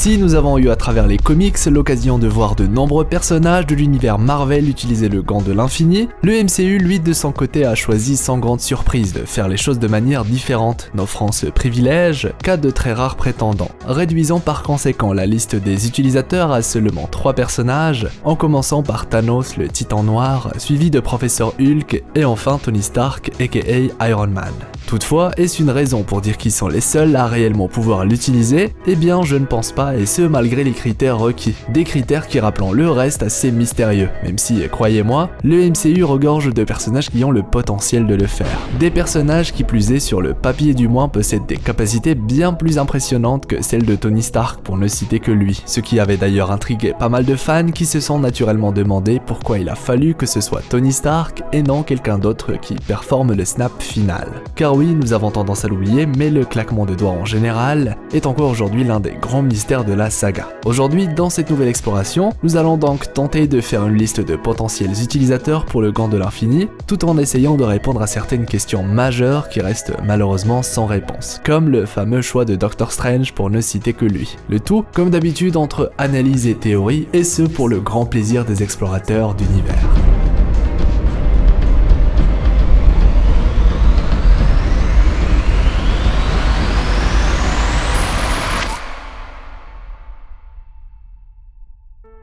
Si nous avons eu à travers les comics l'occasion de voir de nombreux personnages de l'univers Marvel utiliser le gant de l'infini, le MCU lui de son côté a choisi sans grande surprise de faire les choses de manière différente, n'offrant ce privilège qu'à de très rares prétendants, réduisant par conséquent la liste des utilisateurs à seulement 3 personnages, en commençant par Thanos le Titan Noir, suivi de Professeur Hulk et enfin Tony Stark aka Iron Man. Toutefois, est-ce une raison pour dire qu'ils sont les seuls à réellement pouvoir l'utiliser? Eh bien je ne pense pas, et ce malgré les critères requis. Des critères qui rappelons le reste assez mystérieux, même si, croyez-moi, le MCU regorge de personnages qui ont le potentiel de le faire. Des personnages qui plus est sur le papier du moins possèdent des capacités bien plus impressionnantes que celles de Tony Stark pour ne citer que lui, ce qui avait d'ailleurs intrigué pas mal de fans qui se sont naturellement demandé pourquoi il a fallu que ce soit Tony Stark et non quelqu'un d'autre qui performe le snap final. Car oui, nous avons tendance à l'oublier, mais le claquement de doigts en général est encore aujourd'hui l'un des grands mystères de la saga. Aujourd'hui, dans cette nouvelle exploration, nous allons donc tenter de faire une liste de potentiels utilisateurs pour le gant de l'infini, tout en essayant de répondre à certaines questions majeures qui restent malheureusement sans réponse, comme le fameux choix de Doctor Strange pour ne citer que lui. Le tout, comme d'habitude, entre analyse et théorie, et ce pour le grand plaisir des explorateurs d'univers.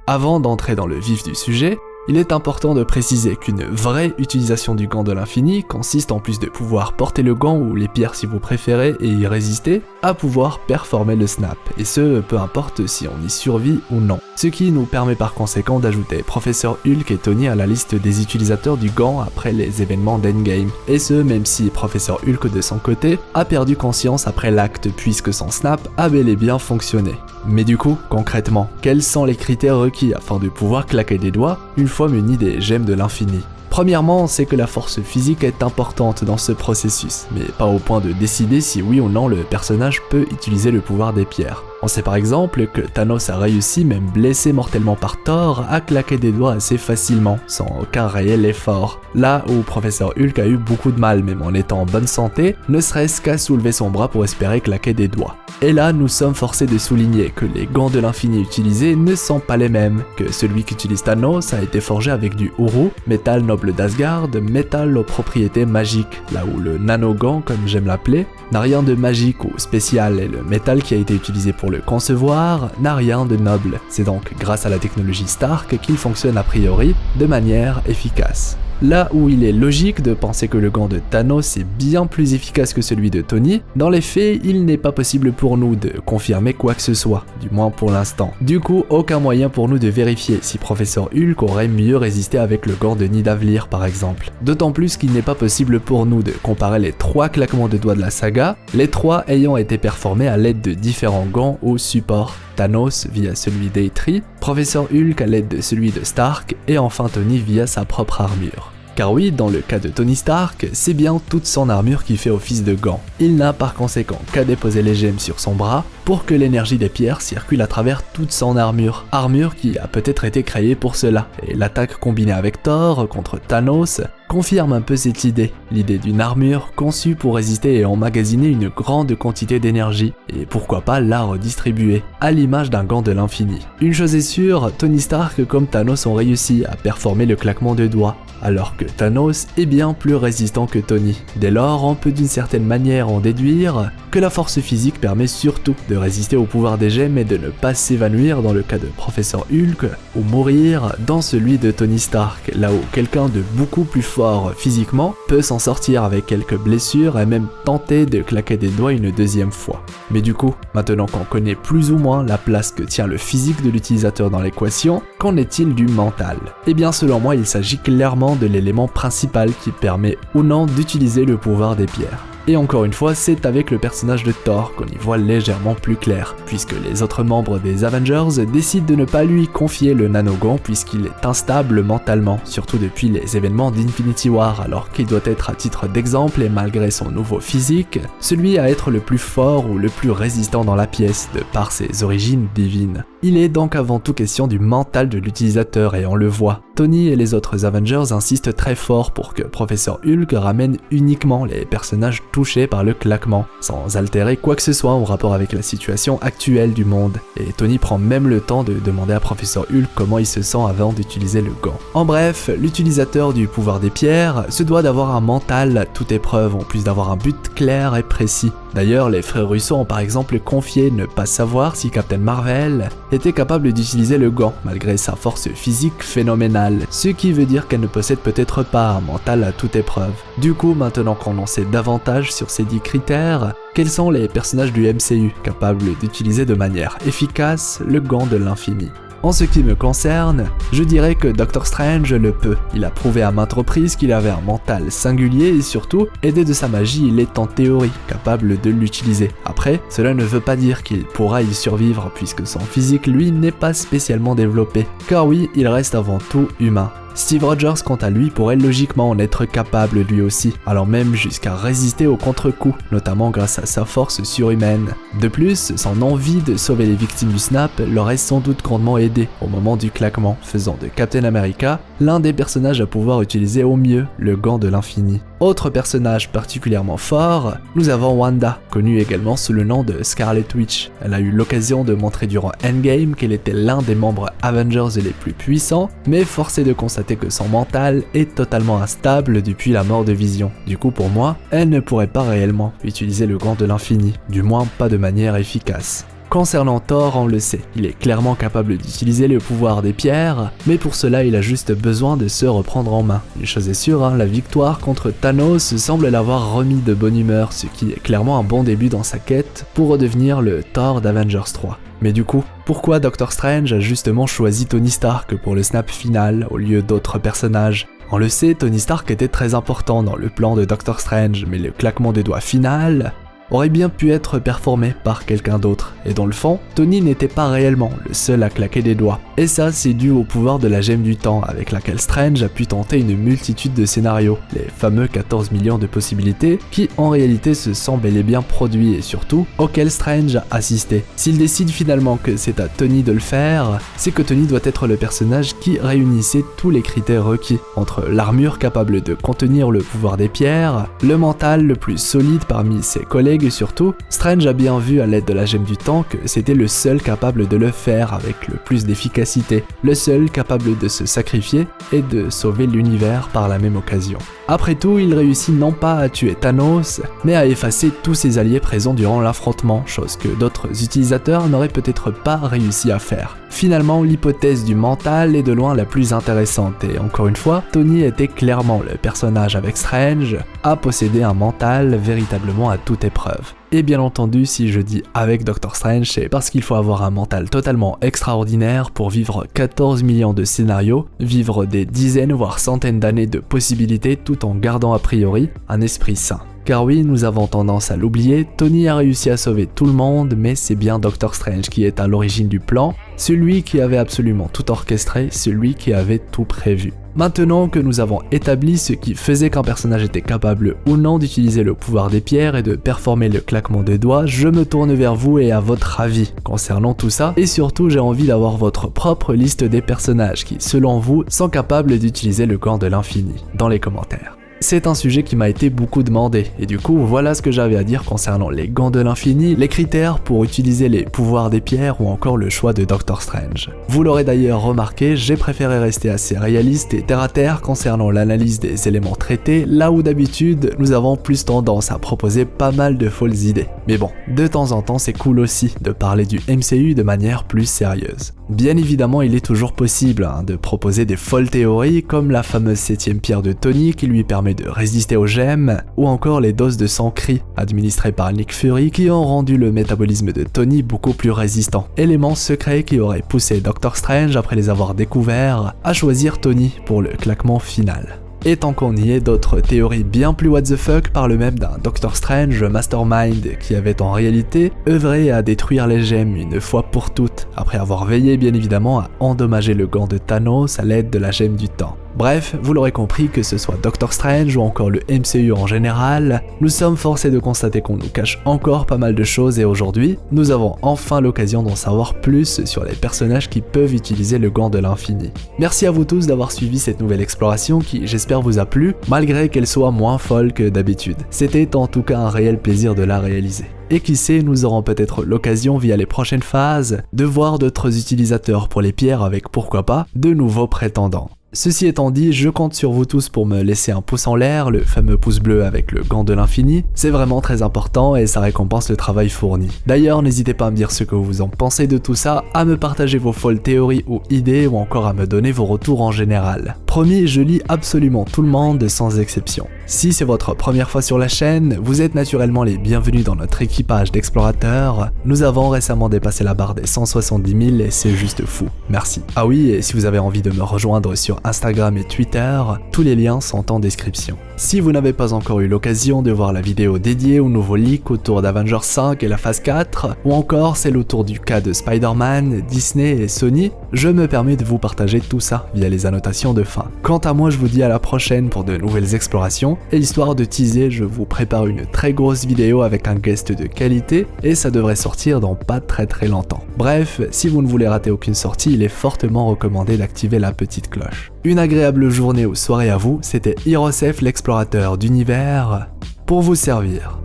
Avant d'entrer dans le vif du sujet, il est important de préciser qu'une vraie utilisation du gant de l'infini consiste en plus de pouvoir porter le gant ou les pierres si vous préférez et y résister, à pouvoir performer le snap, et ce peu importe si on y survit ou non. Ce qui nous permet par conséquent d'ajouter Professeur Hulk et Tony à la liste des utilisateurs du gant après les événements d'Endgame, et ce même si Professeur Hulk de son côté a perdu conscience après l'acte puisque son snap a bel et bien fonctionné. Mais du coup, concrètement, quels sont les critères requis afin de pouvoir claquer des doigts une fois muni des gemmes de l'infini? Premièrement, c'est que la force physique est importante dans ce processus, mais pas au point de décider si oui ou non le personnage peut utiliser le pouvoir des pierres. On sait par exemple que Thanos a réussi, même blessé mortellement par Thor, à claquer des doigts assez facilement, sans aucun réel effort. Là où Professeur Hulk a eu beaucoup de mal, même en étant en bonne santé, ne serait-ce qu'à soulever son bras pour espérer claquer des doigts. Et là, nous sommes forcés de souligner que les gants de l'infini utilisés ne sont pas les mêmes, que celui qu'utilise Thanos a été forgé avec du Uru, métal noble d'Asgard, métal aux propriétés magiques, là où le nano-gant, comme j'aime l'appeler, n'a rien de magique ou spécial, et le métal qui a été utilisé pour le concevoir n'a rien de noble. C'est donc grâce à la technologie Stark qu'il fonctionne a priori de manière efficace. Là où il est logique de penser que le gant de Thanos est bien plus efficace que celui de Tony, dans les faits, il n'est pas possible pour nous de confirmer quoi que ce soit, du moins pour l'instant. Du coup, aucun moyen pour nous de vérifier si Professeur Hulk aurait mieux résisté avec le gant de Nidavellir par exemple. D'autant plus qu'il n'est pas possible pour nous de comparer les 3 claquements de doigts de la saga, les 3 ayant été performés à l'aide de différents gants ou supports. Thanos via celui d'Aitri, Professeur Hulk à l'aide de celui de Stark et enfin Tony via sa propre armure. Car oui, dans le cas de Tony Stark, c'est bien toute son armure qui fait office de gant. Il n'a par conséquent qu'à déposer les gemmes sur son bras pour que l'énergie des pierres circule à travers toute son armure. Armure qui a peut-être été créée pour cela. Et l'attaque combinée avec Thor contre Thanos confirme un peu cette idée. L'idée d'une armure conçue pour résister et emmagasiner une grande quantité d'énergie. Et pourquoi pas la redistribuer, à l'image d'un gant de l'infini. Une chose est sûre, Tony Stark comme Thanos ont réussi à performer le claquement de doigts, alors que Thanos est bien plus résistant que Tony. Dès lors, on peut d'une certaine manière en déduire que la force physique permet surtout de résister au pouvoir des gemmes et de ne pas s'évanouir dans le cas de Professeur Hulk, ou mourir dans celui de Tony Stark, là où quelqu'un de beaucoup plus fort physiquement peut s'en sortir avec quelques blessures et même tenter de claquer des doigts une deuxième fois. Mais du coup, maintenant qu'on connaît plus ou moins la place que tient le physique de l'utilisateur dans l'équation, qu'en est-il du mental? Eh bien selon moi, il s'agit clairement de l'élément principal qui permet ou non d'utiliser le pouvoir des pierres. Et encore une fois, c'est avec le personnage de Thor qu'on y voit légèrement plus clair, puisque les autres membres des Avengers décident de ne pas lui confier le nanogant puisqu'il est instable mentalement, surtout depuis les événements d'Infinity War, alors qu'il doit être à titre d'exemple et malgré son nouveau physique, celui à être le plus fort ou le plus résistant dans la pièce, de par ses origines divines. Il est donc avant tout question du mental de l'utilisateur et on le voit. Tony et les autres Avengers insistent très fort pour que Professeur Hulk ramène uniquement les personnages touchés par le claquement, sans altérer quoi que ce soit en rapport avec la situation actuelle du monde. Et Tony prend même le temps de demander à Professeur Hulk comment il se sent avant d'utiliser le gant. En bref, l'utilisateur du pouvoir des pierres se doit d'avoir un mental à toute épreuve, en plus d'avoir un but clair et précis. D'ailleurs, les frères Russo ont par exemple confié ne pas savoir si Captain Marvel était capable d'utiliser le gant, malgré sa force physique phénoménale, ce qui veut dire qu'elle ne possède peut-être pas un mental à toute épreuve. Du coup, maintenant qu'on en sait davantage sur ces 10 critères, quels sont les personnages du MCU capables d'utiliser de manière efficace le gant de l'infini ? En ce qui me concerne, je dirais que Doctor Strange le peut. Il a prouvé à maintes reprises qu'il avait un mental singulier et surtout, aidé de sa magie, il est en théorie capable de l'utiliser. Après, cela ne veut pas dire qu'il pourra y survivre puisque son physique, lui, n'est pas spécialement développé. Car oui, il reste avant tout humain. Steve Rogers, quant à lui, pourrait logiquement en être capable lui aussi, allant même jusqu'à résister aux contre-coups, notamment grâce à sa force surhumaine. De plus, son envie de sauver les victimes du snap l'aurait sans doute grandement aidé au moment du claquement, faisant de Captain America l'un des personnages à pouvoir utiliser au mieux le gant de l'infini. Autre personnage particulièrement fort, nous avons Wanda, connue également sous le nom de Scarlet Witch. Elle a eu l'occasion de montrer durant Endgame qu'elle était l'un des membres Avengers les plus puissants, mais force est de constater que son mental est totalement instable depuis la mort de Vision. Du coup, pour moi, elle ne pourrait pas réellement utiliser le gant de l'infini, du moins pas de manière efficace. Concernant Thor, on le sait, il est clairement capable d'utiliser le pouvoir des pierres, mais pour cela il a juste besoin de se reprendre en main. Une chose est sûre, la victoire contre Thanos semble l'avoir remis de bonne humeur, ce qui est clairement un bon début dans sa quête pour redevenir le Thor d'Avengers 3. Mais du coup, pourquoi Doctor Strange a justement choisi Tony Stark pour le snap final au lieu d'autres personnages ? On le sait, Tony Stark était très important dans le plan de Doctor Strange, mais le claquement des doigts final aurait bien pu être performé par quelqu'un d'autre. Et dans le fond, Tony n'était pas réellement le seul à claquer des doigts. Et ça, c'est dû au pouvoir de la gemme du temps, avec laquelle Strange a pu tenter une multitude de scénarios, les fameux 14 millions de possibilités, qui en réalité se sont bel et bien produits et surtout, auxquels Strange a assisté. S'il décide finalement que c'est à Tony de le faire, c'est que Tony doit être le personnage qui réunissait tous les critères requis, entre l'armure capable de contenir le pouvoir des pierres, le mental le plus solide parmi ses collègues et surtout, Strange a bien vu à l'aide de la gemme du temps que c'était le seul capable de le faire avec le plus d'efficacité, le seul capable de se sacrifier et de sauver l'univers par la même occasion. Après tout, il réussit non pas à tuer Thanos, mais à effacer tous ses alliés présents durant l'affrontement, chose que d'autres utilisateurs n'auraient peut-être pas réussi à faire. Finalement, l'hypothèse du mental est de loin la plus intéressante et encore une fois, Tony était clairement le personnage avec Strange à posséder un mental véritablement à toute épreuve. Et bien entendu, si je dis avec Doctor Strange, c'est parce qu'il faut avoir un mental totalement extraordinaire pour vivre 14 millions de scénarios, vivre des dizaines voire centaines d'années de possibilités tout en gardant a priori un esprit sain. Car oui, nous avons tendance à l'oublier, Tony a réussi à sauver tout le monde, mais c'est bien Doctor Strange qui est à l'origine du plan, celui qui avait absolument tout orchestré, celui qui avait tout prévu. Maintenant que nous avons établi ce qui faisait qu'un personnage était capable ou non d'utiliser le pouvoir des pierres et de performer le claquement des doigts, je me tourne vers vous et à votre avis concernant tout ça, et surtout j'ai envie d'avoir votre propre liste des personnages qui, selon vous, sont capables d'utiliser le gant de l'infini dans les commentaires. C'est un sujet qui m'a été beaucoup demandé, et du coup voilà ce que j'avais à dire concernant les gants de l'infini, les critères pour utiliser les pouvoirs des pierres ou encore le choix de Doctor Strange. Vous l'aurez d'ailleurs remarqué, j'ai préféré rester assez réaliste et terre à terre concernant l'analyse des éléments traités, là où d'habitude nous avons plus tendance à proposer pas mal de folles idées. Mais bon, de temps en temps c'est cool aussi de parler du MCU de manière plus sérieuse. Bien évidemment il est toujours possible de proposer des folles théories comme la fameuse 7ème pierre de Tony qui lui permet de résister aux gemmes, ou encore les doses de sang cri administrées par Nick Fury qui ont rendu le métabolisme de Tony beaucoup plus résistant. Élément secret qui aurait poussé Doctor Strange, après les avoir découverts, à choisir Tony pour le claquement final. Et tant qu'on y est, d'autres théories bien plus what the fuck parlent même d'un Doctor Strange Mastermind qui avait en réalité œuvré à détruire les gemmes une fois pour toutes, après avoir veillé bien évidemment à endommager le gant de Thanos à l'aide de la gemme du temps. Bref, vous l'aurez compris, que ce soit Doctor Strange ou encore le MCU en général, nous sommes forcés de constater qu'on nous cache encore pas mal de choses et aujourd'hui, nous avons enfin l'occasion d'en savoir plus sur les personnages qui peuvent utiliser le gant de l'infini. Merci à vous tous d'avoir suivi cette nouvelle exploration qui, j'espère, vous a plu, malgré qu'elle soit moins folle que d'habitude. C'était en tout cas un réel plaisir de la réaliser. Et qui sait, nous aurons peut-être l'occasion via les prochaines phases de voir d'autres utilisateurs pour les pierres avec, pourquoi pas, de nouveaux prétendants. Ceci étant dit, je compte sur vous tous pour me laisser un pouce en l'air, le fameux pouce bleu avec le gant de l'infini. C'est vraiment très important et ça récompense le travail fourni. D'ailleurs, n'hésitez pas à me dire ce que vous en pensez de tout ça, à me partager vos folles théories ou idées ou encore à me donner vos retours en général. Promis, je lis absolument tout le monde sans exception. Si c'est votre première fois sur la chaîne, vous êtes naturellement les bienvenus dans notre équipage d'explorateurs. Nous avons récemment dépassé la barre des 170 000 et c'est juste fou. Merci. Ah oui, et si vous avez envie de me rejoindre sur Instagram et Twitter, tous les liens sont en description. Si vous n'avez pas encore eu l'occasion de voir la vidéo dédiée au nouveau leak autour d'Avengers 5 et la phase 4, ou encore celle autour du cas de Spider-Man, Disney et Sony, je me permets de vous partager tout ça via les annotations de fin. Quant à moi, je vous dis à la prochaine pour de nouvelles explorations, et histoire de teaser, je vous prépare une très grosse vidéo avec un guest de qualité, et ça devrait sortir dans pas très longtemps. Bref, si vous ne voulez rater aucune sortie, il est fortement recommandé d'activer la petite cloche. Une agréable journée ou soirée à vous, c'était Hirosef l'explorateur d'univers, pour vous servir.